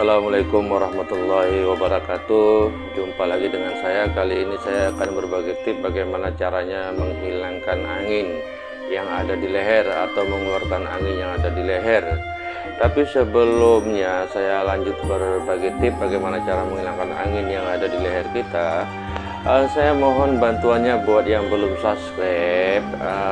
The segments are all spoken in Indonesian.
Assalamualaikum warahmatullahi wabarakatuh. Jumpa lagi dengan saya. Kali ini saya akan berbagi tips bagaimana caranya menghilangkan angin yang ada di leher atau mengeluarkan angin yang ada di leher. Tapi sebelumnya saya lanjut berbagi tips bagaimana cara menghilangkan angin yang ada di leher kita. Saya mohon bantuannya buat yang belum subscribe,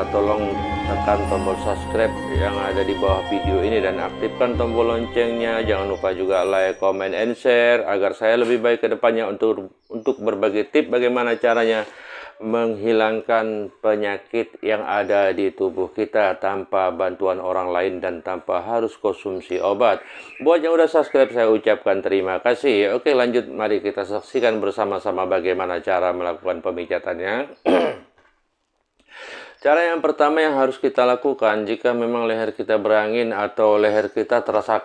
tolong tekan tombol subscribe yang ada di bawah video ini dan aktifkan tombol loncengnya. Jangan lupa juga like, comment, and share agar saya lebih baik ke depannya untuk berbagi tips bagaimana caranya menghilangkan penyakit yang ada di tubuh kita tanpa bantuan orang lain dan tanpa harus konsumsi obat. Buat yang udah subscribe saya ucapkan terima kasih. Oke, lanjut, mari kita saksikan bersama-sama bagaimana cara melakukan pemijatannya. Cara yang pertama yang harus kita lakukan jika memang leher kita berangin atau leher kita terasa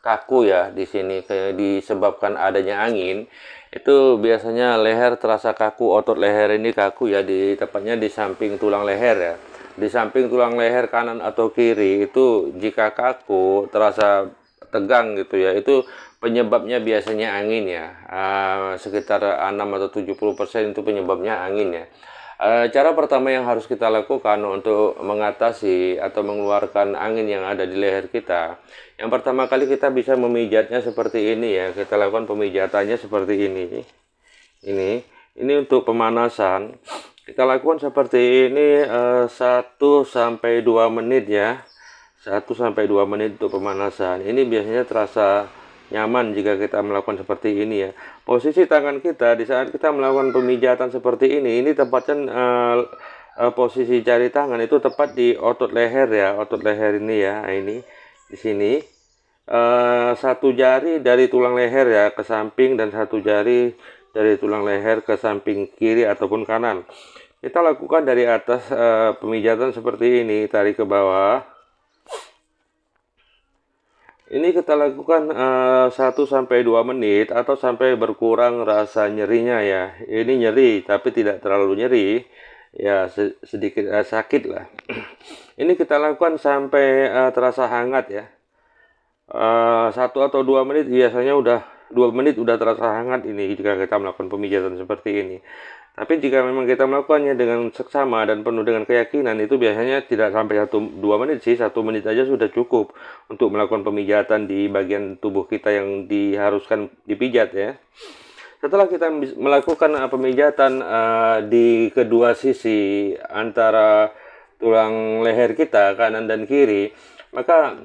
kaku ya di sini disebabkan adanya angin, itu biasanya leher terasa kaku, otot leher ini kaku ya, tepatnya di samping tulang leher ya. Di samping tulang leher kanan atau kiri itu jika kaku, terasa tegang gitu ya, itu penyebabnya biasanya angin ya. Sekitar 6 atau 70% itu penyebabnya angin ya. Cara pertama yang harus kita lakukan untuk mengatasi atau mengeluarkan angin yang ada di leher kita, yang pertama kali kita bisa memijatnya seperti ini ya. Kita lakukan pemijatannya seperti ini. Ini untuk pemanasan. Kita lakukan seperti ini 1-2 menit ya. 1-2 menit untuk pemanasan. Ini biasanya terasa nyaman jika kita melakukan seperti ini ya. Posisi tangan kita di saat kita melakukan pemijatan seperti ini tepatnya posisi jari tangan itu tepat di otot leher ya, otot leher ini ya. Ini di sini satu jari dari tulang leher ya ke samping dan satu jari dari tulang leher ke samping kiri ataupun kanan. Kita lakukan dari atas pemijatan seperti ini, tarik ke bawah. Ini kita lakukan 1-2 menit atau sampai berkurang rasa nyerinya ya. Ini nyeri tapi tidak terlalu nyeri ya, sedikit sakit lah. Ini kita lakukan sampai terasa hangat ya. 1 atau 2 menit, biasanya udah 2 menit udah terasa hangat ini jika kita melakukan pemijatan seperti ini. Tapi jika memang kita melakukannya dengan seksama dan penuh dengan keyakinan, itu biasanya tidak sampai 1-2 menit sih, 1 menit aja sudah cukup untuk melakukan pemijatan di bagian tubuh kita yang diharuskan dipijat ya. Setelah kita melakukan pemijatan di kedua sisi antara tulang leher kita kanan dan kiri, maka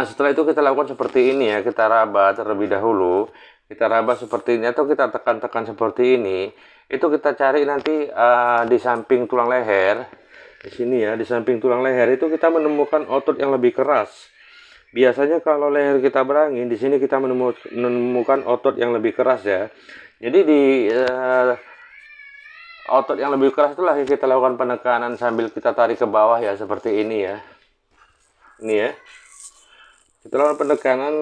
setelah itu kita lakukan seperti ini ya. Kita raba terlebih dahulu, kita raba seperti ini atau kita tekan-tekan seperti ini. Itu kita cari nanti di samping tulang leher, di sini ya, di samping tulang leher itu kita menemukan otot yang lebih keras. Biasanya kalau leher kita berangin, di sini kita menemukan otot yang lebih keras ya. Jadi di otot yang lebih keras itulah yang kita lakukan penekanan sambil kita tarik ke bawah ya, seperti ini ya. Ini ya. Kita lakukan penekanan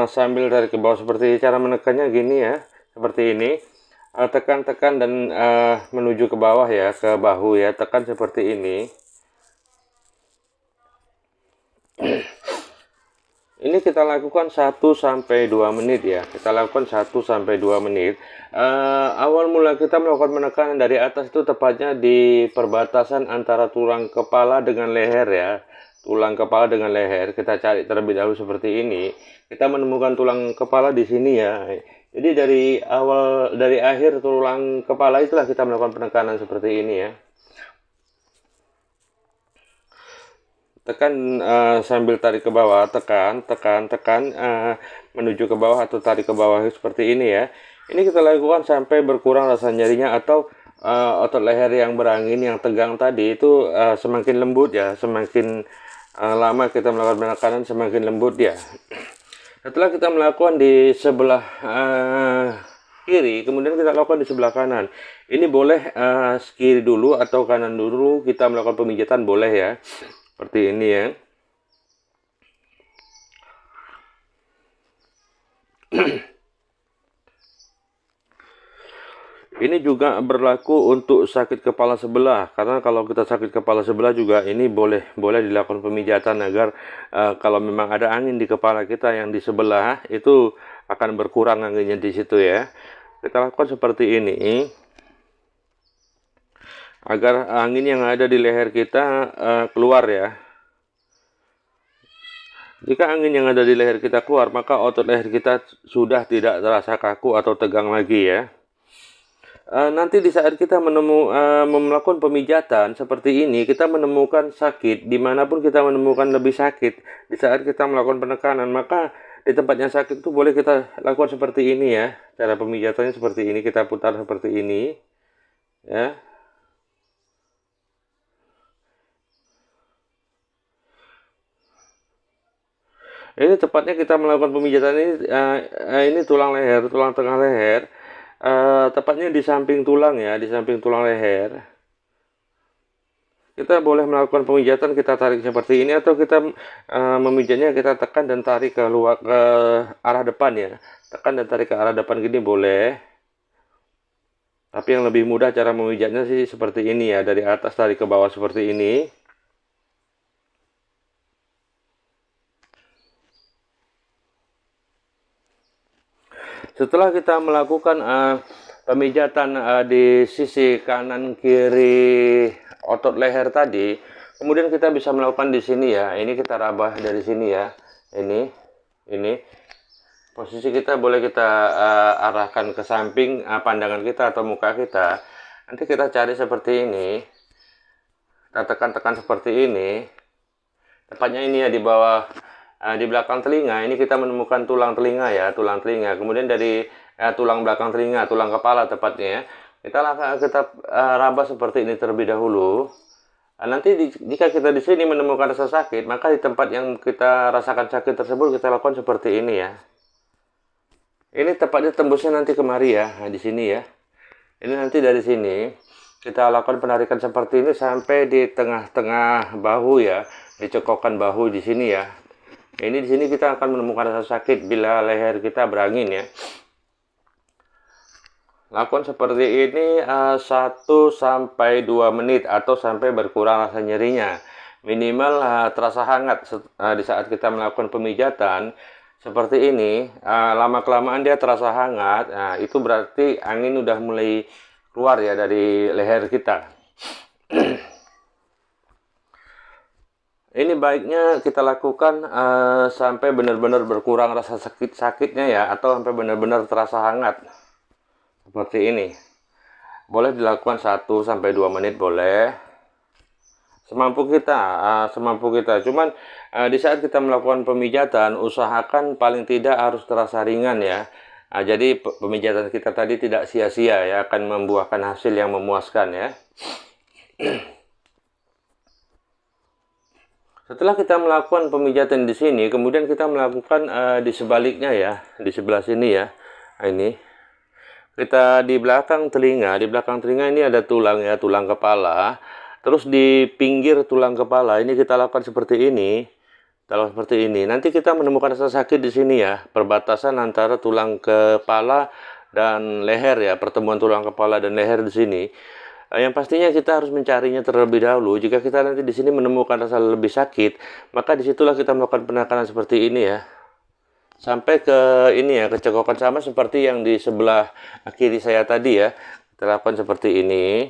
sambil tarik ke bawah seperti cara menekannya gini ya, seperti ini. Tekan-tekan dan menuju ke bawah ya, ke bahu ya, tekan seperti ini. Ini kita lakukan 1-2 menit ya. Kita lakukan 1-2 menit. Awal mula kita melakukan penekanan dari atas itu tepatnya di perbatasan antara tulang kepala dengan leher ya. Tulang kepala dengan leher kita cari terlebih dahulu seperti ini. Kita menemukan tulang kepala di sini ya. Jadi dari akhir tulang kepala itulah kita melakukan penekanan seperti ini ya. Tekan sambil tarik ke bawah, tekan menuju ke bawah atau tarik ke bawah seperti ini ya. Ini kita lakukan sampai berkurang rasa nyerinya atau otot leher yang berangin yang tegang tadi itu semakin lembut ya. Semakin lama kita melakukan penekanan semakin lembut ya. Setelah kita melakukan di sebelah kiri, kemudian kita lakukan di sebelah kanan. Ini boleh kiri dulu atau kanan dulu kita melakukan pemijatan, boleh ya. Seperti ini ya. Ini juga berlaku untuk sakit kepala sebelah, karena kalau kita sakit kepala sebelah juga ini boleh dilakukan pemijatan agar kalau memang ada angin di kepala kita yang di sebelah itu akan berkurang anginnya di situ ya. Kita lakukan seperti ini agar angin yang ada di leher kita keluar ya. Jika angin yang ada di leher kita keluar, maka otot leher kita sudah tidak terasa kaku atau tegang lagi ya. Nanti di saat kita melakukan pemijatan seperti ini, kita menemukan sakit, dimanapun kita menemukan lebih sakit, di saat kita melakukan penekanan, maka di tempat yang sakit itu boleh kita lakukan seperti ini ya. Cara pemijatannya seperti ini, kita putar seperti ini, ya. Ini tepatnya kita melakukan pemijatan ini tulang leher, tulang tengah leher. Tepatnya di samping tulang ya, di samping tulang leher. Kita boleh melakukan pemijatan, kita tarik seperti ini, atau kita memijatnya kita tekan dan tarik ke luar, ke arah depan ya. Tekan dan tarik ke arah depan gini boleh. Tapi yang lebih mudah cara memijatnya sih seperti ini ya, dari atas tarik ke bawah seperti ini. Setelah kita melakukan pemijatan di sisi kanan kiri otot leher tadi, kemudian kita bisa melakukan di sini ya. Ini kita rabah dari sini ya. Ini posisi kita boleh kita arahkan ke samping pandangan kita atau muka kita. Nanti kita cari seperti ini. Kita tekan-tekan seperti ini. Tepatnya ini ya di bawah, di belakang telinga. Ini kita menemukan tulang telinga ya, tulang telinga. Kemudian dari tulang belakang telinga, tulang kepala tepatnya ya. Kita raba seperti ini terlebih dahulu. Nanti jika kita di sini menemukan rasa sakit, maka di tempat yang kita rasakan sakit tersebut kita lakukan seperti ini ya. Ini tepatnya tembusnya nanti kemari ya, di sini ya. Ini nanti dari sini kita lakukan penarikan seperti ini sampai di tengah-tengah bahu ya, di cekokan bahu di sini ya. Ini di sini kita akan menemukan rasa sakit bila leher kita berangin ya. Lakukan seperti ini 1 sampai 2 menit atau sampai berkurang rasa nyerinya. Minimal terasa hangat di saat kita melakukan pemijatan seperti ini. Lama-kelamaan dia terasa hangat. Nah, itu berarti angin udah mulai keluar ya dari leher kita. Ini baiknya kita lakukan sampai benar-benar berkurang rasa sakitnya ya, atau sampai benar-benar terasa hangat. Seperti ini. Boleh dilakukan 1 sampai 2 menit boleh. Semampu kita. Cuman di saat kita melakukan pemijatan, usahakan paling tidak harus terasa ringan ya. Jadi pemijatan kita tadi tidak sia-sia ya, akan membuahkan hasil yang memuaskan ya. Setelah kita melakukan pemijatan di sini, kemudian kita melakukan di sebaliknya ya, di sebelah sini ya. Ini kita di belakang telinga ini ada tulang ya, tulang kepala. Terus di pinggir tulang kepala ini kita lakukan seperti ini. Nanti kita menemukan rasa sakit di sini ya, perbatasan antara tulang kepala dan leher ya, pertemuan tulang kepala dan leher di sini. Yang pastinya kita harus mencarinya terlebih dahulu. Jika kita nanti di sini menemukan rasa lebih sakit, maka disitulah kita melakukan penekanan seperti ini ya. Sampai ke ini ya, ke cekokan, sama seperti yang di sebelah kiri saya tadi ya. Kita lakukan seperti ini.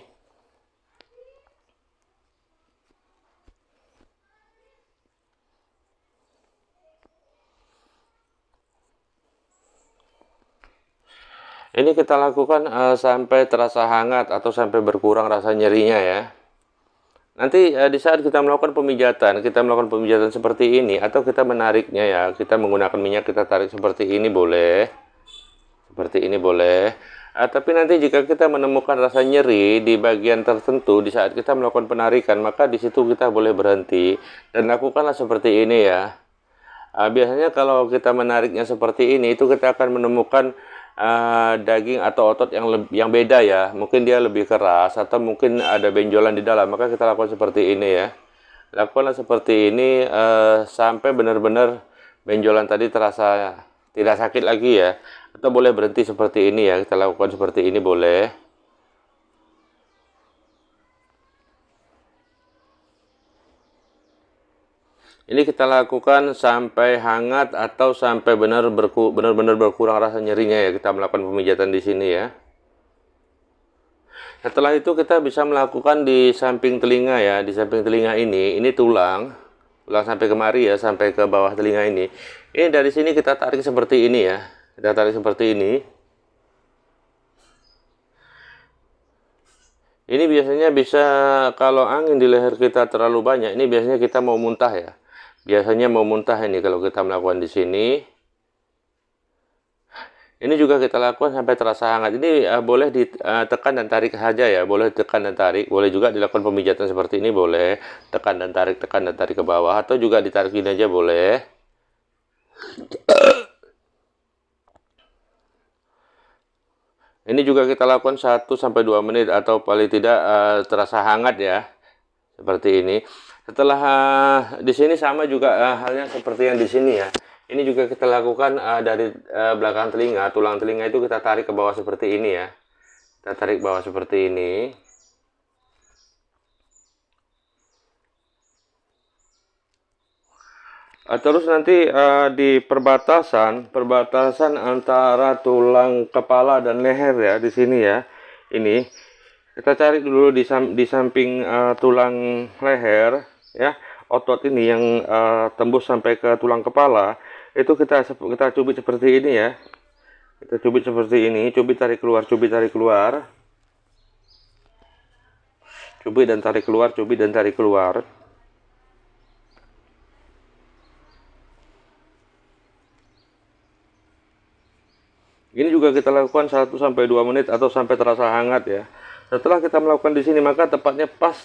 Ini kita lakukan sampai terasa hangat atau sampai berkurang rasa nyerinya ya. Nanti di saat kita melakukan pemijatan seperti ini, atau kita menariknya ya, kita menggunakan minyak, kita tarik seperti ini boleh. Seperti ini boleh. Tapi nanti jika kita menemukan rasa nyeri di bagian tertentu di saat kita melakukan penarikan, maka di situ kita boleh berhenti dan lakukanlah seperti ini ya. Biasanya kalau kita menariknya seperti ini, itu kita akan menemukan daging atau otot yang beda ya. Mungkin dia lebih keras atau mungkin ada benjolan di dalam, maka kita lakukan seperti ini ya. Lakukanlah seperti ini sampai benar-benar benjolan tadi terasa tidak sakit lagi ya. Atau boleh berhenti seperti ini ya, kita lakukan seperti ini boleh. Ini kita lakukan sampai hangat atau sampai benar-benar berkurang rasa nyerinya ya. Kita melakukan pemijatan di sini ya. Setelah itu kita bisa melakukan di samping telinga ya. Di samping telinga ini tulang sampai kemari ya, sampai ke bawah telinga ini. Ini dari sini kita tarik seperti ini ya. Kita tarik seperti ini. Ini biasanya bisa, kalau angin di leher kita terlalu banyak, ini biasanya kita mau muntah ya. Biasanya mau muntah ini kalau kita melakukan di sini. Ini juga kita lakukan sampai terasa hangat. Ini boleh ditekan dan tarik saja ya. Boleh tekan dan tarik. Boleh juga dilakukan pemijatan seperti ini. Boleh tekan dan tarik ke bawah. Atau juga ditarik ini aja boleh. Ini juga kita lakukan 1-2 menit atau paling tidak terasa hangat ya. Seperti ini. Setelah di sini sama juga halnya seperti yang di sini ya. Ini juga kita lakukan dari belakang telinga, tulang telinga itu kita tarik ke bawah seperti ini ya. Kita tarik bawah seperti ini. Terus nanti di perbatasan antara tulang kepala dan leher ya, di sini ya. Ini kita cari dulu di samping tulang leher ya, otot ini yang tembus sampai ke tulang kepala. Itu kita cubit seperti ini ya. Kita cubit seperti ini, cubit tarik keluar, cubit tarik keluar. Cubit dan tarik keluar, cubit dan tarik keluar. Ini juga kita lakukan 1-2 menit atau sampai terasa hangat ya. Setelah kita melakukan di sini, maka tepatnya pas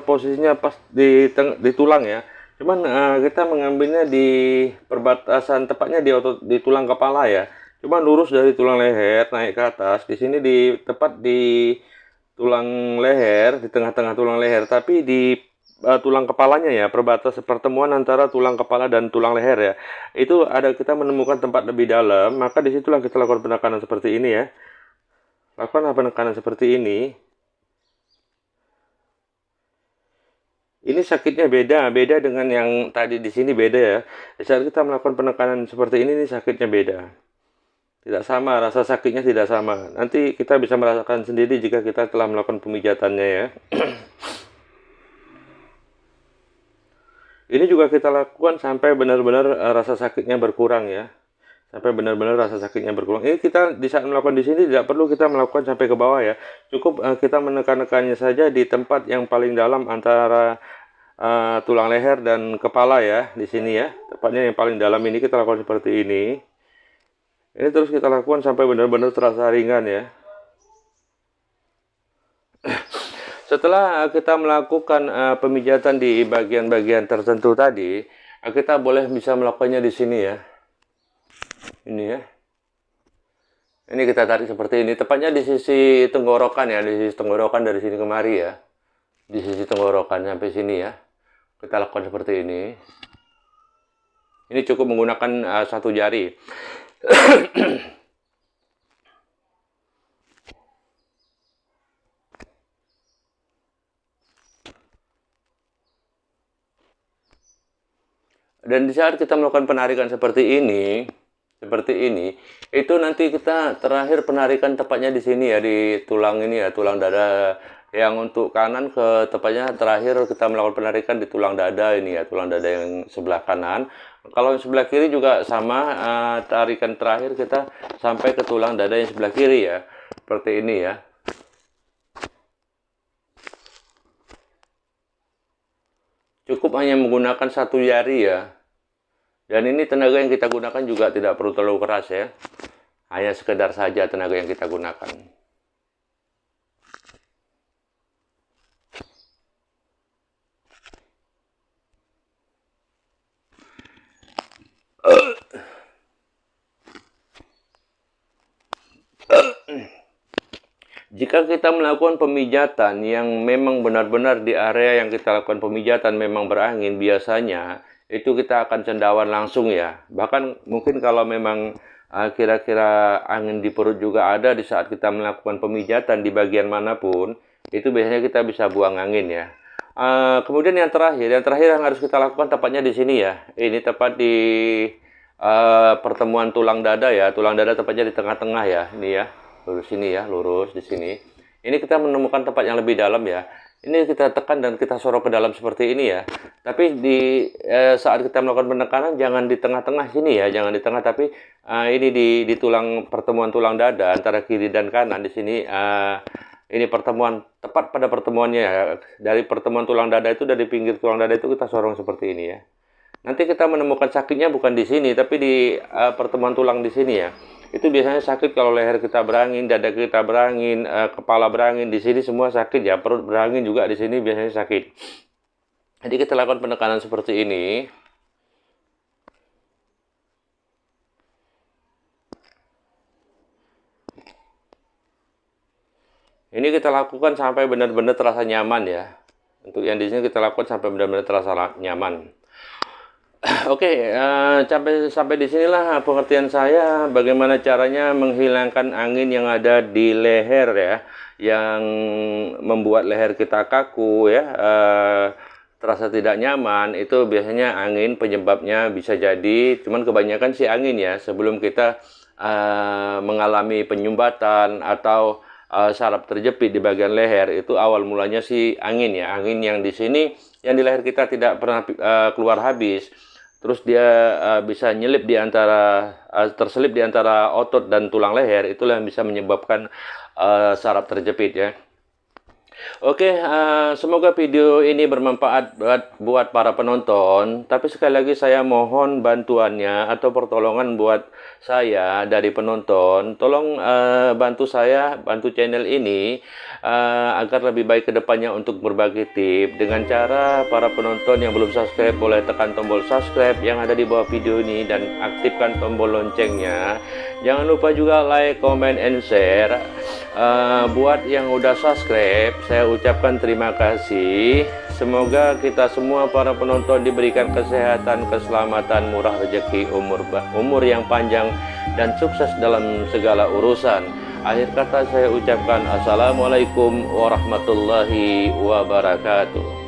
posisinya pas di tulang ya. Cuman kita mengambilnya di perbatasan, tepatnya di tulang kepala ya. Cuma lurus dari tulang leher naik ke atas. Di sini tepat di tulang leher, di tengah-tengah tulang leher, tapi di tulang kepalanya ya, pertemuan antara tulang kepala dan tulang leher ya. Itu kita menemukan tempat lebih dalam, maka disitulah kita lakukan penekanan seperti ini ya. Lakukan penekanan seperti ini. Ini sakitnya beda dengan yang tadi di sini, beda ya. Saat kita melakukan penekanan seperti ini sakitnya beda. Tidak sama, rasa sakitnya tidak sama. Nanti kita bisa merasakan sendiri jika kita telah melakukan pemijatannya ya. Ini juga kita lakukan sampai benar-benar rasa sakitnya berkurang ya. Sampai benar-benar rasa sakitnya berkurang. Ini kita di saat melakukan di sini tidak perlu kita melakukan sampai ke bawah ya. Cukup kita menekan-nekannya saja di tempat yang paling dalam antara tulang leher dan kepala ya, di sini ya. Tepatnya yang paling dalam ini kita lakukan seperti ini. Ini terus kita lakukan sampai benar-benar terasa ringan ya. Setelah kita melakukan pemijatan di bagian-bagian tertentu tadi, kita bisa melakukannya di sini ya. Ini ya. Ini kita tarik seperti ini, tepatnya di sisi tenggorokan ya, di sisi tenggorokan dari sini kemari ya. Di sisi tenggorokan sampai sini ya. Kita lakukan seperti ini. Ini cukup menggunakan satu jari. Dan di saat kita melakukan penarikan seperti ini, itu nanti kita terakhir penarikan tepatnya di sini ya, di tulang ini ya, tulang dada. Yang untuk kanan tepatnya terakhir kita melakukan penarikan di tulang dada ini ya, tulang dada yang sebelah kanan. Kalau yang sebelah kiri juga sama, tarikan terakhir kita sampai ke tulang dada yang sebelah kiri ya, seperti ini ya. Cukup hanya menggunakan satu jari ya. Dan ini tenaga yang kita gunakan juga tidak perlu terlalu keras ya. Hanya sekedar saja tenaga yang kita gunakan. Jika kita melakukan pemijatan yang memang benar-benar di area yang kita lakukan pemijatan memang berangin, biasanya itu kita akan cendawan langsung ya. Bahkan mungkin kalau memang kira-kira angin di perut juga ada di saat kita melakukan pemijatan di bagian manapun, itu biasanya kita bisa buang angin ya. Kemudian yang terakhir yang harus kita lakukan tepatnya di sini ya. Ini tepat di pertemuan tulang dada ya. Tulang dada tepatnya di tengah-tengah ya. Ini ya, lurus sini ya, lurus di sini. Ini kita menemukan tempat yang lebih dalam ya. Ini kita tekan dan kita sorok ke dalam seperti ini ya. Tapi saat kita melakukan penekanan jangan di tengah-tengah sini ya, jangan di tengah, tapi ini di tulang pertemuan tulang dada antara kiri dan kanan di sini. Ini pertemuan tepat pada pertemuannya ya. Dari pertemuan tulang dada itu, dari pinggir tulang dada itu kita sorong seperti ini ya. Nanti kita menemukan sakitnya bukan di sini, tapi di pertemuan tulang di sini ya. Itu biasanya sakit kalau leher kita berangin, dada kita berangin, kepala berangin, di sini semua sakit ya. Perut berangin juga di sini biasanya sakit. Jadi kita lakukan penekanan seperti ini. Ini kita lakukan sampai benar-benar terasa nyaman ya. Untuk yang di sini kita lakukan sampai benar-benar terasa nyaman. Oke, sampai di sinilah pengertian saya bagaimana caranya menghilangkan angin yang ada di leher ya, yang membuat leher kita kaku ya, terasa tidak nyaman. Itu biasanya angin penyebabnya, bisa jadi, cuman kebanyakan sih angin ya. Sebelum kita mengalami penyumbatan atau saraf terjepit di bagian leher, itu awal mulanya sih angin ya, angin yang di sini, yang di leher kita tidak pernah keluar habis. Terus dia bisa nyelip di antara terselip di antara otot dan tulang leher, itulah yang bisa menyebabkan saraf terjepit ya. Oke, semoga video ini bermanfaat buat para penonton. Tapi sekali lagi saya mohon bantuannya atau pertolongan buat saya dari penonton. Tolong bantu saya, bantu channel ini agar lebih baik ke depannya untuk berbagi tips. Dengan cara para penonton yang belum subscribe boleh tekan tombol subscribe yang ada di bawah video ini dan aktifkan tombol loncengnya. Jangan lupa juga like, comment, and share. Buat yang udah subscribe, saya ucapkan terima kasih. Semoga kita semua para penonton diberikan kesehatan, keselamatan, murah rezeki, umur yang panjang, dan sukses dalam segala urusan. Akhir kata saya ucapkan assalamualaikum warahmatullahi wabarakatuh.